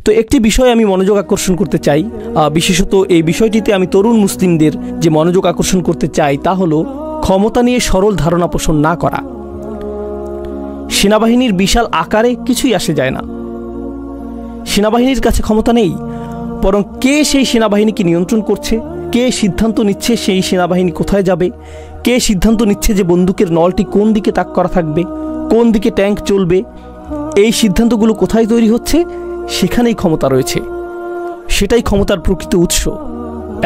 তো একটি বিষয় আমি মনোযোগ আকর্ষণ করতে চাই, বিশেষত এই বিষয়টিতে আমি তরুণ মুসলিমদের যে মনোযোগ আকর্ষণ করতে চাই তা হলো ক্ষমতা নিয়ে সরল ধারণা পোষণ না করা। সেনাবাহিনীর বিশাল আকারে কিছুই আসে যায় না। সেনাবাহিনীর কাছে ক্ষমতা নেই, বরং কে সেই সেনাবাহিনীকে নিয়ন্ত্রণ করছে, কে সিদ্ধান্ত নিচ্ছে সেই সেনাবাহিনী কোথায় যাবে, কে সিদ্ধান্ত নিচ্ছে যে বন্দুকের নলটি কোন দিকে তাক করা থাকবে, কোন দিকে ট্যাঙ্ক চলবে, এই সিদ্ধান্তগুলো কোথায় তৈরি হচ্ছে, সেখানেই ক্ষমতা রয়েছে। সেটাই ক্ষমতার প্রকৃত উৎস।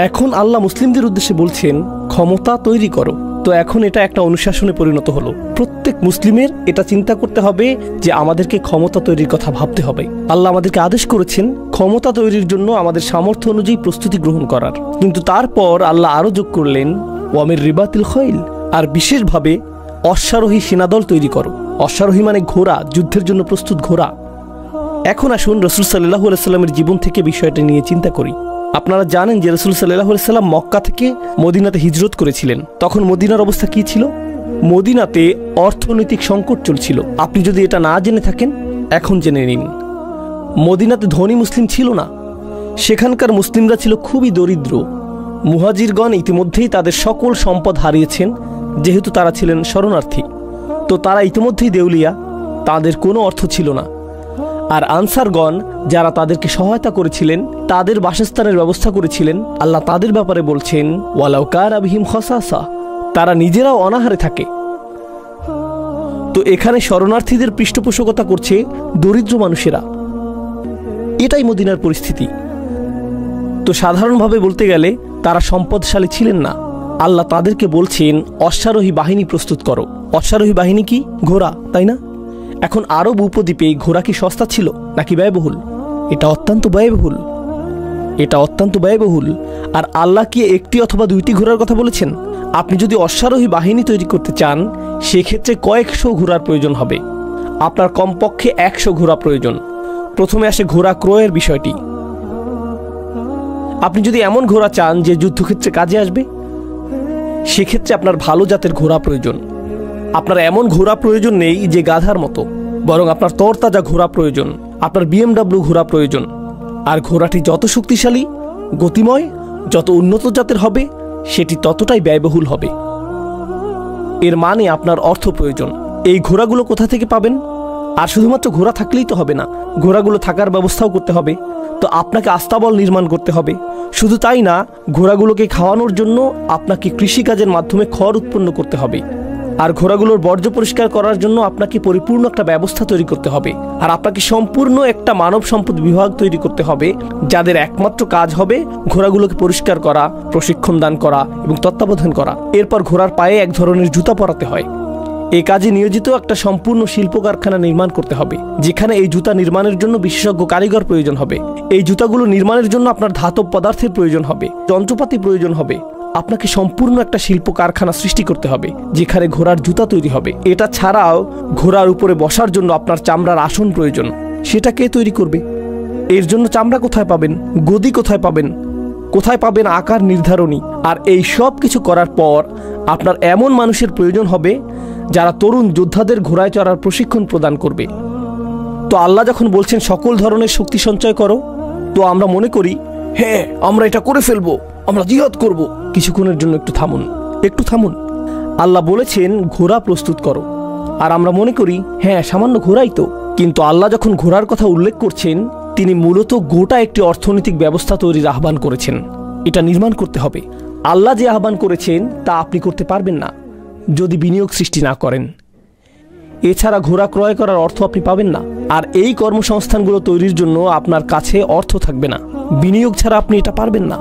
এখন আল্লাহ মুসলিমদের উদ্দেশ্যে বলছেন ক্ষমতা তৈরি করো। তো এখন এটা একটা অনুশাসনে পরিণত হলো। প্রত্যেক মুসলিমের এটা চিন্তা করতে হবে যে আমাদেরকে ক্ষমতা তৈরির কথা ভাবতে হবে। আল্লাহ আমাদেরকে আদেশ করেছেন ক্ষমতা তৈরির জন্য আমাদের সামর্থ্য অনুযায়ী প্রস্তুতি গ্রহণ করার, কিন্তু তারপর আল্লাহ আরও যোগ করলেন ওয়ামির রিবাতিল খৈল, আর বিশেষভাবে অশ্বারোহী সেনাদল তৈরি করো। অশ্বারোহী মানে ঘোড়া, যুদ্ধের জন্য প্রস্তুত ঘোড়া। এখন আসুন রাসূল সাল্লাল্লাহু আলাইহি সাল্লামের জীবন থেকে বিষয়টা নিয়ে চিন্তা করি। আপনারা জানেন যে রাসূল সাল্লাল্লাহু আলাইহি সাল্লাম মক্কা থেকে মদিনাতে হিজরত করেছিলেন। তখন মদিনার অবস্থা কি ছিল? মদিনাতে অর্থনৈতিক সংকট চলছিল। আপনি যদি এটা না জেনে থাকেন এখন জেনে নিন। মদিনাতে ধনী মুসলিম ছিল না, সেখানকার মুসলিমরা ছিল খুবই দরিদ্র। মুহাজিরগণ ইতিমধ্যেই তাদের সকল সম্পদ হারিয়েছেন, যেহেতু তারা ছিলেন শরণার্থী। তো তারা ইতিমধ্যেই দেউলিয়া, তাদের কোনো অর্থ ছিল না। আর আনসারগণ যারা তাদেরকে সহায়তা করেছিলেন, তাদের বাসস্থানের ব্যবস্থা করেছিলেন, আল্লাহ তাদের ব্যাপারে বলছেন ওয়ালাউ কানা বিহিম খাসাসা, তারা নিজেরাও অনাহারে থাকে। তো এখানে শরণার্থীদের পৃষ্ঠপোষকতা করছে দরিদ্র মানুষেরা। এটাই মদিনার পরিস্থিতি। তো সাধারণভাবে বলতে গেলে তারা সম্পদশালী ছিলেন না। আল্লাহ তাদেরকে বলছেন অশ্বারোহী বাহিনী প্রস্তুত করো। অশ্বারোহী বাহিনী কি? ঘোড়া, তাই না? এখন আরব উপদ্বীপে ঘোড়া কি সস্তা ছিল নাকি ব্যয়বহুল? এটা অত্যন্ত ব্যয়বহুল। এটা অত্যন্ত ব্যয়বহুল। আর আল্লাহ কি একটি অথবা দুইটি ঘোড়ার কথা বলেছেন? আপনি যদি অশ্বারোহী বাহিনী তৈরি করতে চান সেক্ষেত্রে কয়েকশো ঘোড়ার প্রয়োজন হবে। আপনার কমপক্ষে 100 ঘোড়া প্রয়োজন। প্রথমে আসে ঘোড়া ক্রয়ের বিষয়টি। আপনি যদি এমন ঘোড়া চান যে যুদ্ধক্ষেত্রে কাজে আসবে, সেক্ষেত্রে আপনার ভালো জাতের ঘোড়া প্রয়োজন। আপনার এমন ঘোড়া প্রয়োজন নেই যে গাধার মতো, বরং আপনার তরতাজা ঘোড়া প্রয়োজন। আপনার BMW ঘোড়া প্রয়োজন। আর ঘোড়াটি যত শক্তিশালী, গতিময়, যত উন্নত জাতের হবে, সেটি ততটাই ব্যয়বহুল হবে। এর মানে আপনার অর্থ প্রয়োজন। এই ঘোড়াগুলো কোথা থেকে পাবেন? আর শুধুমাত্র ঘোড়া থাকলেই তো হবে না, ঘোড়াগুলো থাকার ব্যবস্থাও করতে হবে। তো আপনাকে আস্তাবল নির্মাণ করতে হবে। শুধু তাই না, ঘোড়াগুলোকে খাওয়ানোর জন্য আপনাকে কৃষিকাজের মাধ্যমে খড় উৎপন্ন করতে হবে। আর ঘোড়াগুলোর বর্জ্য পরিষ্কার করার জন্য আপনাকে পরিপূর্ণ একটা ব্যবস্থা তৈরি করতে হবে। আর আপনাকে সম্পূর্ণ একটা মানব সম্পদ বিভাগ তৈরি করতে হবে, যাদের একমাত্র কাজ হবে ঘোড়াগুলোকে পরিষ্কার করা, প্রশিক্ষণ দান করা এবং তত্ত্বাবধান করা। এরপর ঘোড়ার পায়ে এক ধরনের জুতা পরাতে হয়। এই কাজে নিয়োজিত একটা সম্পূর্ণ শিল্প কারখানা নির্মাণ করতে হবে, যেখানে এই জুতা নির্মাণের জন্য বিশেষজ্ঞ কারিগর প্রয়োজন হবে। এই জুতাগুলো নির্মাণের জন্য আপনার ধাতব পদার্থের প্রয়োজন হবে, যন্ত্রপাতি প্রয়োজন হবে। আপনাকে সম্পূর্ণ একটা শিল্প কারখানা সৃষ্টি করতে হবে, যেখানে ঘোড়ার জুতা তৈরি হবে। এটা ছাড়াও ঘোড়ার উপরে বসার জন্য আপনার চামড়ার আসন প্রয়োজন। সেটা কে তৈরি করবে? এর জন্য চামড়া কোথায় পাবেন? গদি কোথায় পাবেন? কোথায় পাবেন আকার নির্ধারণী? আর এই সব কিছু করার পর আপনার এমন মানুষের প্রয়োজন হবে যারা তরুণ যোদ্ধাদের ঘোড়ায় চড়ার প্রশিক্ষণ প্রদান করবে। তো আল্লাহ যখন বলছেন সকল ধরনের শক্তি সঞ্চয় করো, তো আমরা মনে করি হ্যাঁ আমরা এটা করে ফেলবো, আমরা জিহাদ করব। কিছুক্ষণের জন্য একটু থামুন, একটু থামুন। আল্লাহ বলেছেন ঘোড়া প্রস্তুত করো, আর আমরা মনে করি হ্যাঁ সামান্য ঘোড়াই তো। কিন্তু আল্লাহ যখন ঘোড়ার কথা উল্লেখ করছেন, তিনি মূলত গোটা একটি অর্থনৈতিক ব্যবস্থা তৈরির আহ্বান করেছেন। এটা নির্মাণ করতে হবে। আল্লাহ যে আহ্বান করেছেন তা আপনি করতে পারবেন না যদি বিনিয়োগ সৃষ্টি না করেন। এছাড়া ঘোড়া ক্রয় করার অর্থ আপনি পাবেন না। আর এই কর্মসংস্থানগুলো তৈরির জন্য আপনার কাছে অর্থ থাকবে না। বিনিয়োগ ছাড়া আপনি এটা পারবেন না।